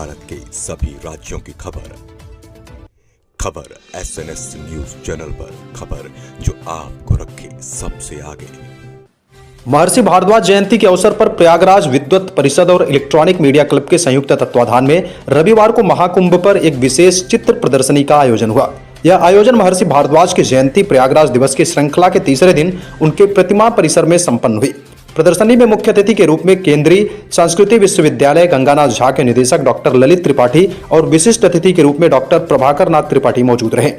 भारत के सभी राज्यों की खबर SNS न्यूज चैनल पर, खबर जो आपको रखे सबसे आगे। महर्षि भारद्वाज जयंती के अवसर पर प्रयागराज विद्वत परिषद और इलेक्ट्रॉनिक मीडिया क्लब के संयुक्त तत्वाधान में रविवार को महाकुंभ पर एक विशेष चित्र प्रदर्शनी का आयोजन हुआ। यह आयोजन महर्षि भारद्वाज की जयंती प्रयागराज दिवस की श्रृंखला के तीसरे दिन उनके प्रतिमा परिसर में संपन्न हुई। प्रदर्शनी में मुख्य अतिथि के रूप में केंद्रीय संस्कृति विश्वविद्यालय गंगानाथ झा के निदेशक डॉक्टर ललित त्रिपाठी और विशिष्ट अतिथि के रूप में डॉक्टर प्रभाकर नाथ त्रिपाठी मौजूद रहे।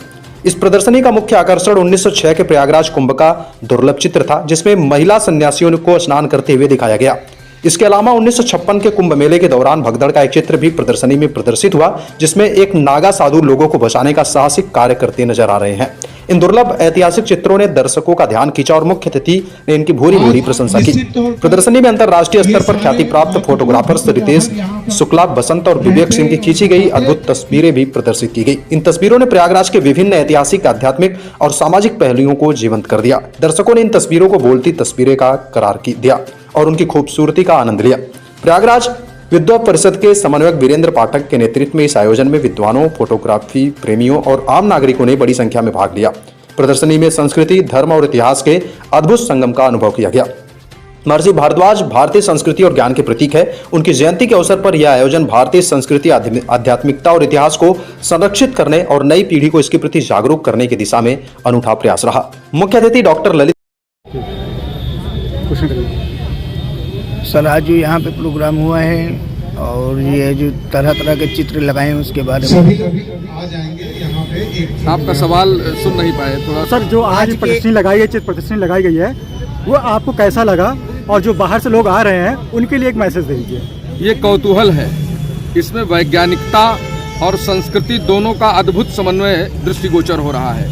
इस प्रदर्शनी का मुख्य आकर्षण 1906 के प्रयागराज कुंभ का दुर्लभ चित्र था, जिसमें महिला सन्यासियों को स्नान करते हुए दिखाया गया। इसके अलावा 1956 के कुंभ मेले के दौरान भगदड़ का एक चित्र भी प्रदर्शनी में प्रदर्शित हुआ, जिसमें एक नागा साधु लोगों को बचाने का साहसिक कार्य करते नजर आ रहे हैं। इन दुर्लभ ऐतिहासिक चित्रों ने दर्शकों का ध्यान खींचा और मुख्य अतिथि ने इनकी भूरी प्रशंसा की। प्रदर्शनी में अंतर्राष्ट्रीय स्तर पर ख्याति प्राप्त फोटोग्राफर्स रितेश शुक्ला, बसंत और विवेक सिंह की खींची गई अद्भुत तस्वीरें भी प्रदर्शित की गई। इन तस्वीरों ने प्रयागराज के विभिन्न ऐतिहासिक, आध्यात्मिक और सामाजिक पहलुओं को जीवंत कर दिया। दर्शकों ने इन तस्वीरों को बोलती तस्वीरें का करार दिया और उनकी खूबसूरती का आनंद लिया। प्रयागराज विद्वत परिषद के समन्वयक वीरेंद्र पाठक के नेतृत्व में इस आयोजन में विद्वानों, फोटोग्राफी प्रेमियों और आम नागरिकों ने बड़ी संख्या में भाग लिया। प्रदर्शनी में संस्कृति, धर्म और इतिहास के अद्भुत संगम का अनुभव किया गया। महर्षि भारद्वाज भारतीय संस्कृति और ज्ञान के प्रतीक है। उनकी जयंती के अवसर पर यह आयोजन भारतीय संस्कृति, आध्यात्मिकता और इतिहास को संरक्षित करने और नई पीढ़ी को इसके प्रति जागरूक करने की दिशा में अनूठा प्रयास रहा। मुख्य अतिथि डॉक्टर ललित। सर, आज जो यहाँ पे प्रोग्राम हुआ है और ये जो तरह तरह के चित्र लगाए हैं उसके बारे में आ जाएंगे यहाँ पे। आपका सवाल सुन नहीं पाए थोड़ा। सर, जो आज प्रदर्शनी लगाई है, चित्र प्रदर्शनी लगाई गई है, वो आपको कैसा लगा और जो बाहर से लोग आ रहे हैं उनके लिए एक मैसेज दे दीजिए। ये कौतूहल है, इसमें वैज्ञानिकता और संस्कृति दोनों का अद्भुत समन्वय दृष्टिगोचर हो रहा है।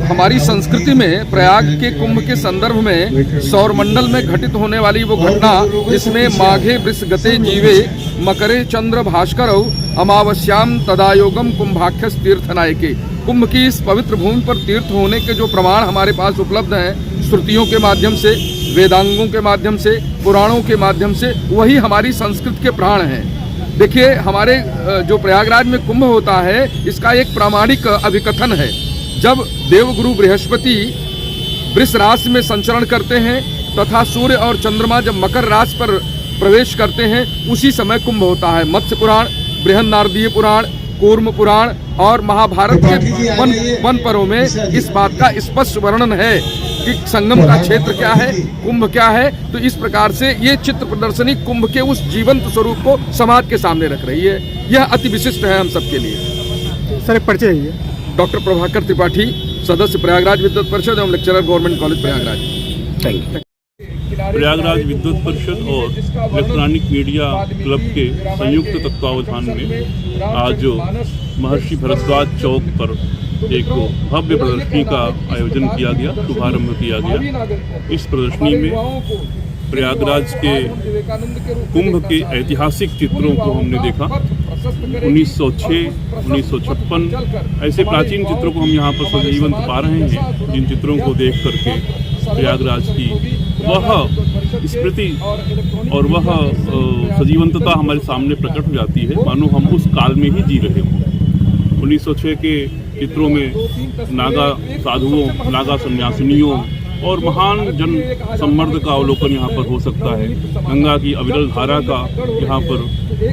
हमारी संस्कृति में प्रयाग के कुंभ के संदर्भ में सौरमंडल में घटित होने वाली वो घटना, जिसमें माघे वृष गते जीवे मकरे चंद्र भास्करौ अमावस्याम तदायोगम कुंभाख्यस तीर्थनायके। कुंभ की इस पवित्र भूमि पर तीर्थ होने के जो प्रमाण हमारे पास उपलब्ध हैं, श्रुतियों के माध्यम से, वेदांगों के माध्यम से, पुराणों के माध्यम से, वही हमारी संस्कृति के प्राण हैं। देखिए, हमारे जो प्रयागराज में कुंभ होता है, इसका एक प्रामाणिक अभिकथन है। जब देवगुरु बृहस्पति वृष राशि में संचरण करते हैं तथा सूर्य और चंद्रमा जब मकर राशि पर प्रवेश करते हैं, उसी समय कुंभ होता है। मत्स्य पुराण, बृहन्नारदीय पुराण, कूर्म पुराण और महाभारत के वन पर्वों में इस बात का स्पष्ट वर्णन है कि संगम का क्षेत्र क्या है, कुंभ क्या है। तो इस प्रकार से ये चित्र प्रदर्शनी कुंभ के उस जीवंत स्वरूप को समाज के सामने रख रही है। यह अति विशिष्ट है हम सबके लिए। सर, एक परिचय है। डॉक्टर प्रभाकर त्रिपाठी, सदस्य प्रयागराज विद्वत परिषद एवं lecturer government college Prayagraj. Thank you. Prayagraj विद्वत परिषद और इलेक्ट्रॉनिक मीडिया क्लब के संयुक्त तत्वावधान में आज महर्षि भारद्वाज चौक पर एक भव्य प्रदर्शनी का आयोजन किया गया, शुभारंभ किया गया। इस प्रदर्शनी में प्रयागराज के कुंभ के ऐतिहासिक चित्रों को हमने देखा। 1906, 1956 ऐसे प्राचीन चित्रों को हम यहाँ पर सजीवंत पा रहे हैं, जिन चित्रों को देख करके प्रयागराज की वह स्मृति और वह सजीवंतता हमारे सामने प्रकट हो जाती है, मानो हम उस काल में ही जी रहे हों। 1906 के चित्रों में नागा साधुओं, नागा सन्यासिनियों और महान जन सम्मर्द का अवलोकन यहाँ पर हो सकता है। गंगा की अविरल धारा का यहाँ पर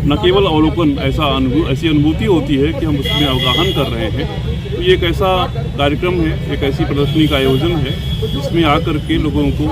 न केवल अवलोकन, ऐसी अनुभूति होती है कि हम उसमें अवगाहन कर रहे हैं। तो ये एक ऐसा कार्यक्रम है, एक ऐसी प्रदर्शनी का आयोजन है जिसमें आकर के लोगों को